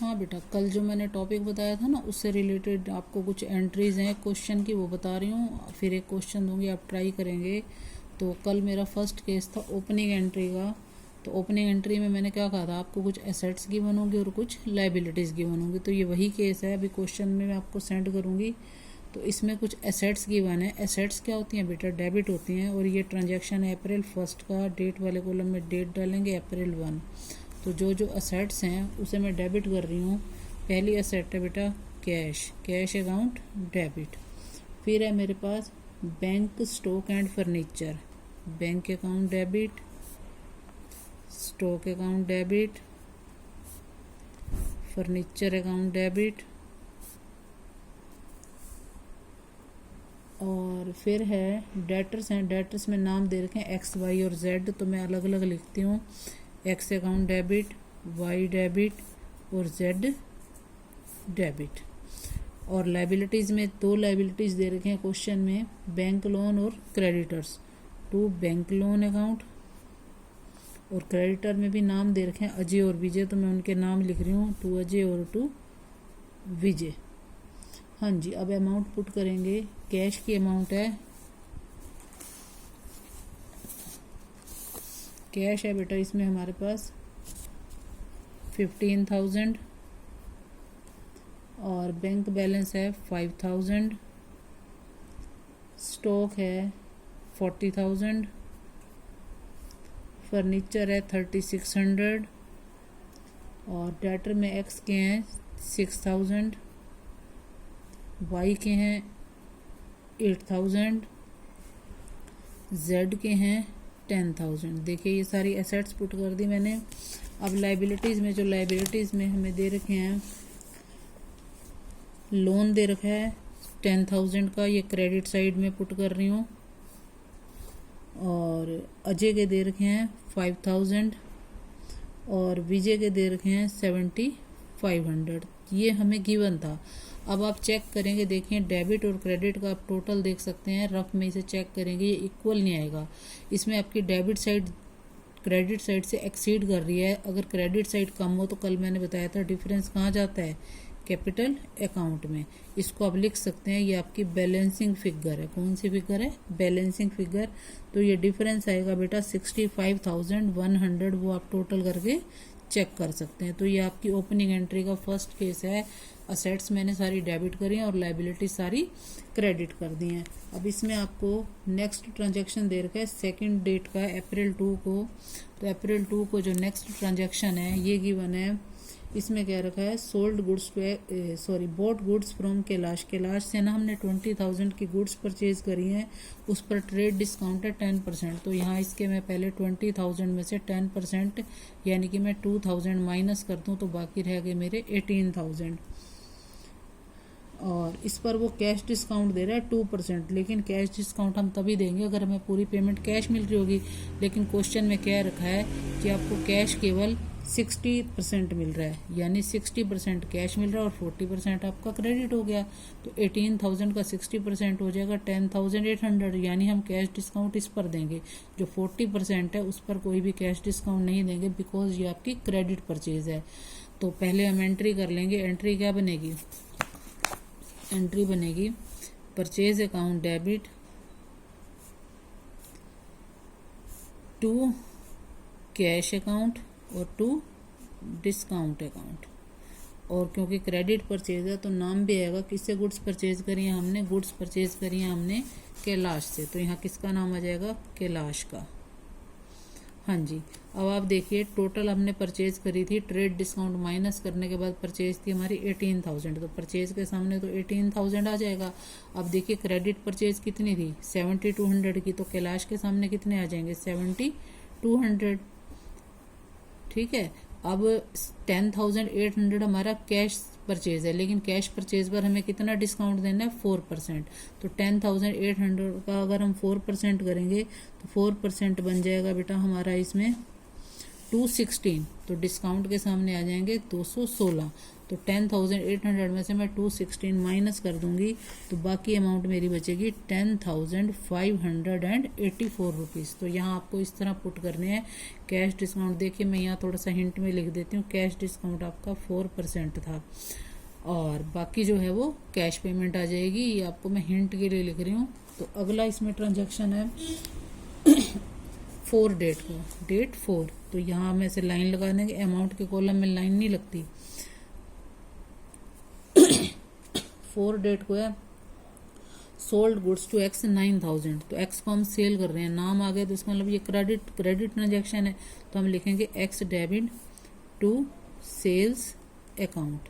हाँ बेटा, कल जो मैंने टॉपिक बताया था ना, उससे रिलेटेड आपको कुछ एंट्रीज हैं क्वेश्चन की, वो बता रही हूँ। फिर एक क्वेश्चन दूंगी, आप ट्राई करेंगे। तो कल मेरा फर्स्ट केस था ओपनिंग एंट्री का। तो ओपनिंग एंट्री में मैंने क्या कहा था, आपको कुछ एसेट्स की बनूंगी और कुछ लाइबिलिटीज़ की बनूंगी। तो ये वही केस है, अभी क्वेश्चन में मैं आपको सेंड करूँगी। तो इसमें कुछ एसेट्स की बन है। एसेट्स क्या होती हैं बेटा, डेबिट होती हैं। और ये ट्रांजैक्शन है अप्रैल 1 का, डेट वाले कॉलम में डेट डालेंगे अप्रैल 1। तो जो जो असेट्स हैं उसे मैं डेबिट कर रही हूँ। पहली असेट है बेटा कैश, कैश अकाउंट डेबिट। फिर है मेरे पास bank stock and furniture, bank account debit, stock account debit, furniture account debit. और फिर है डेटर्स हैं, डेटर्स में नाम दे रखे हैं एक्स वाई और जेड, तो मैं अलग अलग लिखती हूँ। X account debit, Y debit और जेड डेबिट। और लाइबिलिटीज़ में दो लाइबिलिटीज़ दे रखे हैं क्वेश्चन में, बैंक लोन और creditors. To bank loan account, और क्रेडिटर में भी नाम दे रखे हैं अजय और विजय, तो मैं उनके नाम लिख रही हूँ, टू अजय और टू विजय। हाँ जी, अब अमाउंट पुट करेंगे। कैश की अमाउंट है, कैश है बेटा इसमें हमारे पास 15,000 और बैंक बैलेंस है 5,000। स्टॉक है 40,000, फर्नीचर है 3,600 और डेटर में एक्स के हैं 6,000, वाई के हैं 8,000, जेड के हैं 10,000। देखिए ये सारी एसेट्स पुट कर दी मैंने। अब लाइबिलिटीज़ में, जो लाइबिलिटीज़ में हमें दे रखे हैं, लोन दे रखा है 10,000 का, ये क्रेडिट साइड में पुट कर रही हूँ। और अजय के दे रखे हैं 5,000 और विजय के दे रखे हैं 7,500। ये हमें गिवन था। अब आप चेक करेंगे, देखें डेबिट और क्रेडिट का आप टोटल देख सकते हैं। रफ में इसे चेक करेंगे, ये इक्वल नहीं आएगा। इसमें आपकी डेबिट साइड क्रेडिट साइड से एक्सीड कर रही है। अगर क्रेडिट साइड कम हो तो कल मैंने बताया था डिफरेंस कहाँ जाता है, कैपिटल अकाउंट में। इसको आप लिख सकते हैं, ये आपकी बैलेंसिंग फिगर है। कौन सी फिगर है, बैलेंसिंग फिगर। तो ये डिफरेंस आएगा बेटा 65,100, वो आप टोटल करके चेक कर सकते हैं। तो ये आपकी ओपनिंग एंट्री का फर्स्ट केस है। असेट्स मैंने सारी डेबिट करी हैं और लाइबिलिटी सारी क्रेडिट कर दी हैं। अब इसमें आपको नेक्स्ट ट्रांजैक्शन दे रखा है, सेकंड डेट का अप्रैल 2 को। तो अप्रैल 2 को जो नेक्स्ट ट्रांजैक्शन है ये गिवन है। इसमें कह रखा है sold goods boat goods from Kailash. Kailash से ना हमने 20,000 की गुड्स परचेज करी हैं, उस पर ट्रेड डिस्काउंट है 10%। तो यहाँ इसके मैं पहले 20,000 में से 10% यानी कि मैं 2,000 माइनस कर दूँ तो बाकी रह गए मेरे 18,000। और इस पर वो कैश डिस्काउंट दे रहा है 2%, लेकिन कैश डिस्काउंट हम तभी देंगे अगर हमें पूरी पेमेंट कैश मिल रही होगी। लेकिन क्वेश्चन में कह रखा है कि आपको कैश केवल 60% मिल रहा है, यानी 60% कैश मिल रहा है और 40% आपका क्रेडिट हो गया। तो 18,000 का 60% हो जाएगा 10,800, यानी हम कैश डिस्काउंट इस पर देंगे। जो 40% है उस पर कोई भी कैश डिस्काउंट नहीं देंगे, बिकॉज ये आपकी क्रेडिट परचेज है। तो पहले हम एंट्री कर लेंगे। एंट्री क्या बनेगी, एंट्री बनेगी purchase account debit to cash account और टू डिस्काउंट अकाउंट। और क्योंकि क्रेडिट परचेज है तो नाम भी आएगा, किससे गुड्स परचेज करी है हमने, गुड्स परचेज करी है हमने कैलाश से। तो यहाँ किसका नाम आ जाएगा, कैलाश का। हाँ जी, अब आप देखिए टोटल हमने परचेज करी थी, ट्रेड डिस्काउंट माइनस करने के बाद परचेज थी हमारी 18,000। तो परचेज के सामने तो 18,000 आ जाएगा। अब देखिए क्रेडिट परचेज कितनी थी 7,200 की, तो कैलाश के सामने कितने आ जाएंगे 7,200। ठीक है। अब 10,800 हमारा कैश परचेज है, लेकिन कैश परचेज पर हमें कितना डिस्काउंट देना है 4%। तो 10,800 का अगर हम 4% करेंगे तो 4% बन जाएगा बेटा हमारा इसमें 216, तो डिस्काउंट के सामने आ जाएंगे 216। तो 10,800 में से मैं 216 माइनस कर दूंगी तो बाकी अमाउंट मेरी बचेगी 10,584 रुपीज़। तो यहाँ आपको इस तरह पुट करने हैं कैश डिस्काउंट। देखिए मैं यहाँ थोड़ा सा हिंट में लिख देती हूँ, कैश डिस्काउंट आपका 4% था और बाकी जो है वो कैश पेमेंट आ जाएगी। ये आपको मैं हिंट के लिए लिख रही हूँ। तो अगला इसमें ट्रांजैक्शन है 4 डेट को, डेट 4। तो यहाँ में से लाइन लगा देंगे, अमाउंट के कॉलम में लाइन नहीं लगती। 4 डेट को है सोल्ड गुड्स टू एक्स 9,000। तो एक्स को हम सेल कर रहे हैं, नाम आ गया तो इसका मतलब ये क्रेडिट ट्रांजैक्शन है। तो हम लिखेंगे X debit to sales account.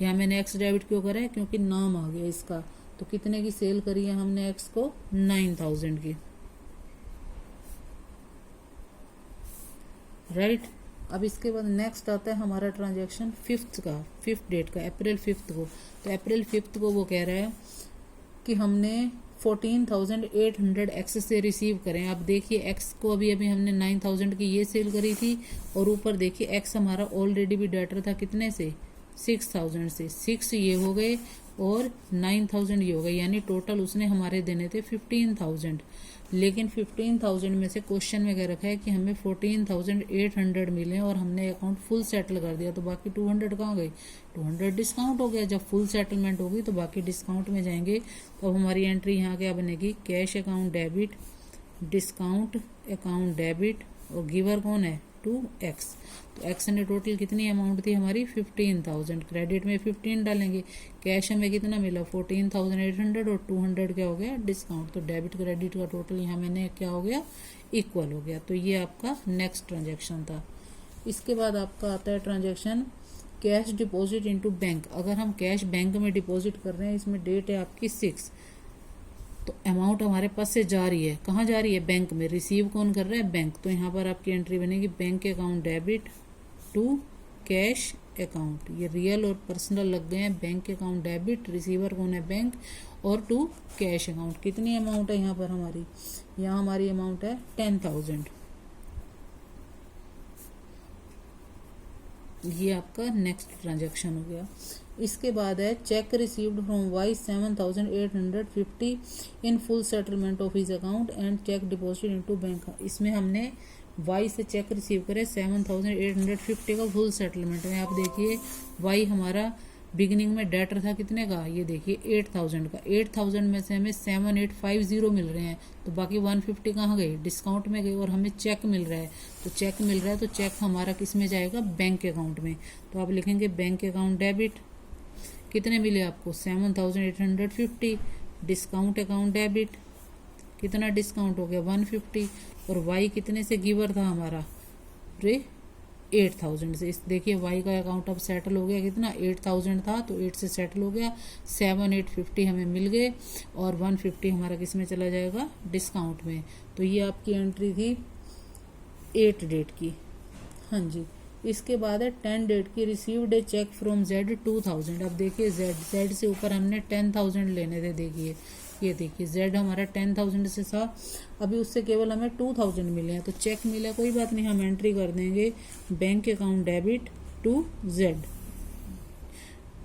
यहाँ मैंने एक्स डेबिट क्यों करा है, क्योंकि नाम आ गया इसका। तो कितने की सेल करी है हमने एक्स को, 9,000 की, राइट। अब इसके बाद नेक्स्ट आता है हमारा ट्रांजैक्शन 5th डेट का, अप्रैल 5 को। तो अप्रैल 5 को वो कह रहा है कि हमने 14,800 एक्स से रिसीव करें। अब देखिए एक्स को अभी हमने 9,000 की ये सेल करी थी और ऊपर देखिए एक्स हमारा ऑलरेडी भी डेटर था कितने से, 6,000 से। 6 ये हो गए और 9,000 ये हो गए, यानी टोटल उसने हमारे देने थे 15,000। लेकिन 15,000 में से क्वेश्चन में कह रखा है कि हमें 14,800 मिले और हमने अकाउंट फुल सेटल कर दिया। तो बाकी 200 कहाँ गए, 200 डिस्काउंट हो गया। जब फुल सेटलमेंट होगी तो बाकी डिस्काउंट में जाएंगे। तो अब हमारी एंट्री यहाँ क्या बनेगी, cash account debit, discount account debit और गिवर कौन है, 2x। तो x ने टोटल कितनी अमाउंट थी हमारी, 15,000। क्रेडिट में 15 डालेंगे, कैश हमें कितना मिला 14,800 और 200 क्या हो गया डिस्काउंट। तो डेबिट क्रेडिट का टोटल यहाँ मैंने क्या हो गया, इक्वल हो गया। तो ये आपका नेक्स्ट ट्रांजैक्शन था। इसके बाद आपका आता है transaction cash deposit into bank. अगर हम कैश बैंक में डिपॉजिट कर रहे हैं, इसमें डेट है आपकी 6, तो अमाउंट हमारे पास से जा रही है, कहाँ जा रही है, बैंक में। रिसीव कौन कर रहा है, बैंक। तो यहाँ पर आपकी एंट्री बनेगी bank account debit to cash account. ये रियल और पर्सनल लग गए हैं, बैंक अकाउंट डेबिट, रिसीवर कौन है, बैंक, और टू कैश अकाउंट। कितनी अमाउंट है यहाँ पर हमारी, यहाँ हमारी अमाउंट है 10,000। ये आपका नेक्स्ट ट्रांजैक्शन हो गया। इसके बाद है cheque received from Y 7,850 in full settlement of his account and cheque deposit into bank. इसमें हमने वाई से चेक रिसीव करे 7,850 का फुल सेटलमेंट में। आप देखिए वाई हमारा बिगिनिंग में डेटर था कितने का, ये देखिए 8,000 का। 8,000 में से हमें 7,850 मिल रहे हैं, तो बाकी 150 कहाँ गए, डिस्काउंट में गए। और हमें चेक मिल रहा है, तो चेक मिल रहा है तो चेक हमारा किस में जाएगा, बैंक अकाउंट में। तो आप लिखेंगे बैंक अकाउंट डेबिट, कितने मिले आपको 7,850, डिस्काउंट अकाउंट डेबिट, कितना डिस्काउंट हो गया 150, और वाई कितने से गिवर था हमारा, 8,000 से। इस देखिए वाई का अकाउंट अब सेटल हो गया, कितना 8,000 था तो 8 से सेटल हो गया, 7,850 हमें मिल गए और 150 हमारा किस में चला जाएगा, डिस्काउंट में। तो ये आपकी एंट्री थी 8 डेट की। हाँ जी, इसके बाद है 10 डेट की, received a cheque from Z 2,000। अब देखिए जेड से ऊपर हमने 10,000 लेने थे। देखिए ये देखिए जेड हमारा 10,000 से था, अभी उससे केवल हमें 2,000 मिले हैं। तो चेक मिला, कोई बात नहीं, हम एंट्री कर देंगे bank account debit to Z,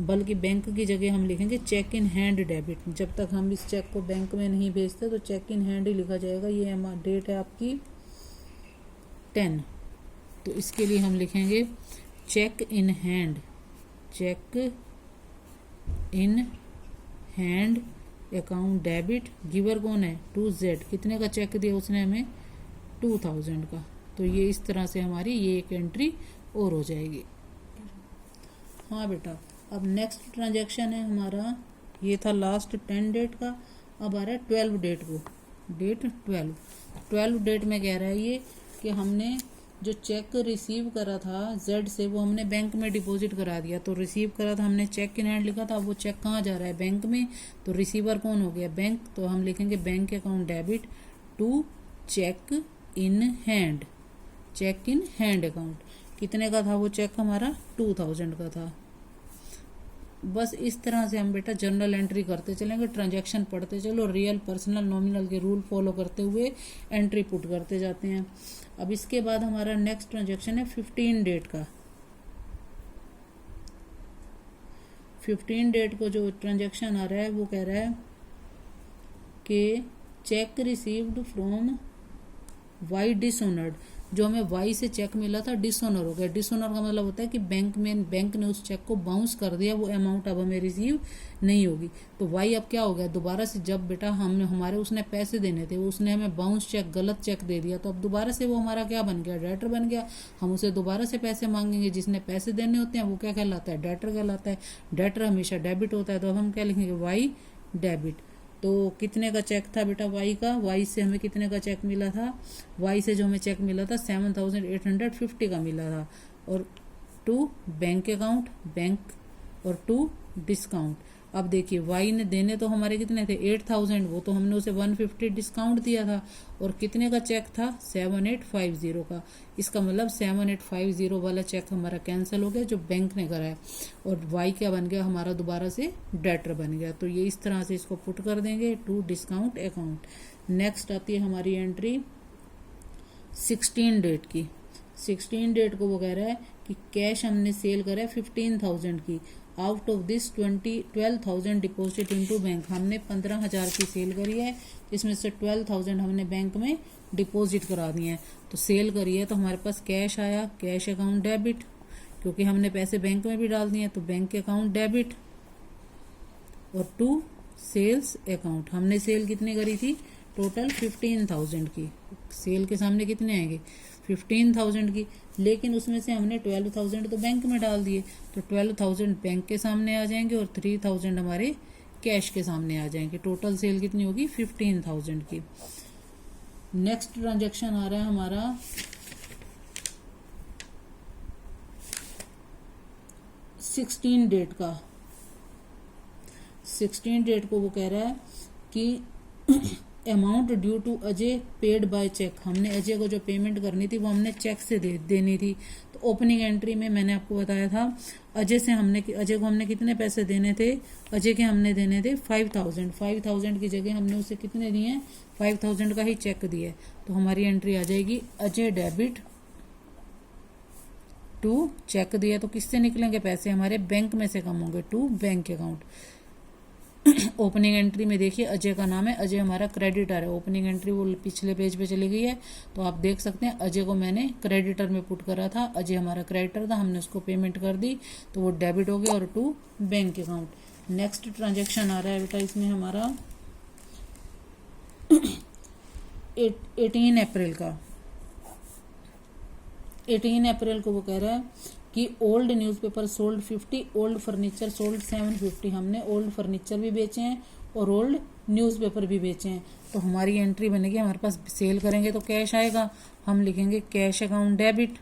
बल्कि बैंक की जगह हम लिखेंगे चेक इन हैंड डेबिट। जब तक हम इस चेक को बैंक में नहीं भेजते तो चेक इन हैंड ही लिखा जाएगा। ये डेट है आपकी 10, तो इसके लिए हम लिखेंगे cheque in hand, cheque in hand account debit, giver कौन है 2Z। कितने का चेक दिया उसने हमें, 2,000 का। तो ये इस तरह से हमारी ये एक एंट्री और हो जाएगी। हाँ बेटा, अब नेक्स्ट ट्रांजैक्शन है हमारा, ये था लास्ट 10 डेट का। अब आ रहा है 12 डेट को, डेट 12 डेट में कह रहा है ये कि हमने जो चेक रिसीव करा था जेड से, वो हमने बैंक में डिपॉजिट करा दिया। तो रिसीव करा था हमने, चेक इन हैंड लिखा था, वो चेक कहाँ जा रहा है, बैंक में। तो रिसीवर कौन हो गया, बैंक। तो हम लिखेंगे bank account debit to cheque in hand, cheque in hand account. कितने का था वो चेक हमारा, 2,000 का था। बस इस तरह से हम बेटा जर्नल एंट्री करते चलेंगे, ट्रांजैक्शन पढ़ते चलो, रियल पर्सनल नॉमिनल के रूल फॉलो करते हुए एंट्री पुट करते जाते हैं। अब इसके बाद हमारा नेक्स्ट ट्रांजैक्शन है 15 डेट का। 15 डेट को जो ट्रांजैक्शन आ रहा है वो कह रहा है कि cheque received from Y dishonoured, जो हमें वाई से चेक मिला था डिसऑनर हो गया। डिसऑनर का मतलब होता है कि बैंक ने उस चेक को बाउंस कर दिया, वो अमाउंट अब हमें रिसीव नहीं होगी। तो वाई अब क्या हो गया, दोबारा से जब बेटा हमारे उसने पैसे देने थे, उसने हमें बाउंस चेक, गलत चेक दे दिया, तो अब दोबारा से वो हमारा क्या बन गया, डेटर बन गया। हम उसे दोबारा से पैसे मांगेंगे, जिसने पैसे देने होते हैं वो क्या कहलाता है, डेटर कहलाता है। डेटर हमेशा डेबिट होता है, तो अब हम क्या लिखेंगे, वाई डेबिट। तो कितने का चेक था बेटा वाई का, वाई से हमें कितने का चेक मिला था, वाई से जो हमें चेक मिला था 7,850 का मिला था। और टू बैंक अकाउंट, बैंक, और टू डिस्काउंट। अब देखिए वाई ने देने तो हमारे कितने थे 8,000, वो तो हमने उसे 150 डिस्काउंट दिया था। और कितने का चेक था 7850 का। इसका मतलब 7850 वाला चेक हमारा कैंसिल हो गया जो बैंक ने करा है, और वाई क्या बन गया हमारा, दोबारा से डेटर बन गया। तो ये इस तरह से इसको पुट कर देंगे टू डिस्काउंट अकाउंट। नेक्स्ट आती है हमारी एंट्री 16 डेट की। 16 डेट को वो कह रहा है कि कैश हमने सेल करा है 15,000 की, out of this 12,000 deposit into bank. हमने 15,000 की सेल करी है, इसमें से 12,000 हमने बैंक में डिपॉजिट करा दिए हैं। तो सेल करी है तो हमारे पास कैश आया, कैश अकाउंट डेबिट, क्योंकि हमने पैसे बैंक में भी डाल दिए तो बैंक अकाउंट डेबिट। और टू सेल्स अकाउंट, हमने सेल कितनी करी थी, टोटल 15,000 की। सेल के सामने कितने आएंगे 15,000 की, लेकिन उसमें से हमने 12,000 तो बैंक में डाल दिए, तो 12,000 बैंक के सामने आ जाएंगे और 3,000 हमारे कैश के सामने आ जाएंगे। टोटल सेल कितनी होगी 15,000 की। नेक्स्ट ट्रांजैक्शन आ रहा है हमारा 16 डेट का। 16 डेट को वो कह रहा है कि amount due to Ajay paid by cheque. हमने अजय को जो पेमेंट करनी थी वो हमने चेक से देनी थी। तो ओपनिंग एंट्री में मैंने आपको बताया था अजय को हमने कितने पैसे देने थे, अजय के हमने देने थे 5,000। 5,000 की जगह हमने उसे कितने दिए, 5,000 का ही चेक दिया। तो हमारी एंट्री आ जाएगी अजय डेबिट टू चेक दिया, तो किससे निकलेंगे पैसे, हमारे बैंक में से कम होंगे, to bank account. Opening entry में देखिए अजय का नाम है, अजय हमारा क्रेडिटर है। ओपनिंग एंट्री वो पिछले पेज पे चली गई है, तो आप देख सकते हैं अजय को मैंने क्रेडिटर में पुट करा था, अजय हमारा क्रेडिटर था, हमने उसको पेमेंट कर दी तो वो डेबिट हो गया, और to bank account. Next transaction आ रहा है बेटा इसमें हमारा 18 अप्रैल का। 18 अप्रैल को वो कह रहा है कि old newspaper sold 50, old furniture sold 750। हमने ओल्ड फर्नीचर भी बेचे हैं और ओल्ड न्यूज़पेपर भी बेचे हैं। तो हमारी एंट्री बनेगी, हमारे पास सेल करेंगे तो कैश आएगा, हम लिखेंगे कैश अकाउंट डेबिट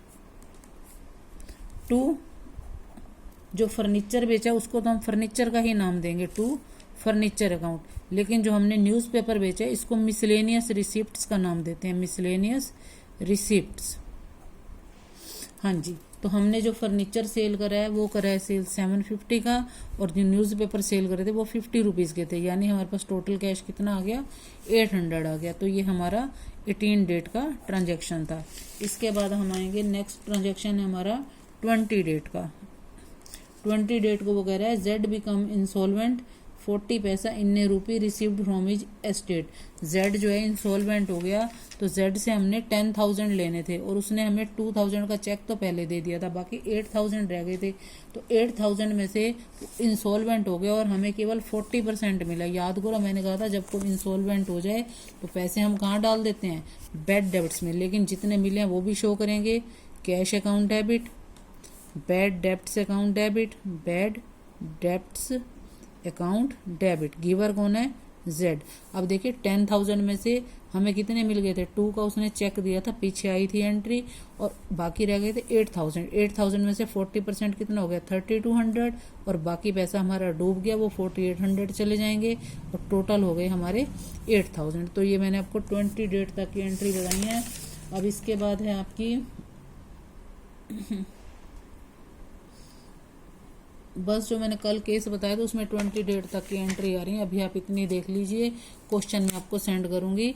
टू जो फर्नीचर बेचा उसको तो हम फर्नीचर का ही नाम देंगे, टू फर्नीचर अकाउंट। लेकिन जो हमने न्यूज़पेपर बेचा है इसको मिसलेनियस रिसिप्ट्स का नाम देते हैं, मिसलेनियस रिसिप्ट्स। हाँ जी, तो हमने जो फर्नीचर सेल करा है वो करा है सेल 750 का, और जो न्यूज़पेपर सेल करे थे वो 50 रुपीज़ के थे, यानी हमारे पास टोटल कैश कितना आ गया 800 आ गया। तो ये हमारा 18 डेट का ट्रांजैक्शन था। इसके बाद हम आएंगे नेक्स्ट ट्रांजैक्शन है हमारा 20 डेट का। 20 डेट को वो कह रहा है जेड बिकम इंसॉल्वेंट 40 पैसा इन रूपी received from his estate. Z जो है इंसॉल्वेंट हो गया, तो जेड से हमने 10,000 लेने थे और उसने हमें 2,000 का चेक तो पहले दे दिया था, बाकी 8,000 रह गए थे। तो 8,000 में से इंसॉल्वेंट हो गया और हमें केवल 40% मिला। याद करो मैंने कहा था जब कोई इंसॉल्वेंट हो जाए तो पैसे हम कहाँ डाल देते हैं, बैड डेब्ट्स में, लेकिन जितने मिले हैं वो भी शो करेंगे। Cash account debit, bad debts account debit, bad debts account debit. Giver कौन है, जेड। अब देखिए 10,000 में से हमें कितने मिल गए थे, 2 का उसने चेक दिया था, पीछे आई थी एंट्री, और बाकी रह गए थे 8,000। 8,000 में से 40% कितना हो गया 3,200, और बाकी पैसा हमारा डूब गया, वो 4,800 चले जाएंगे, और टोटल हो गए हमारे 8,000। तो ये मैंने आपको 20 डेट तक की एंट्री बताई है। अब इसके बाद है आपकी बस जो मैंने कल केस बताया था उसमें 20 डेट तक की एंट्री आ रही है। अभी आप इतनी देख लीजिए, क्वेश्चन मैं आपको सेंड करूंगी।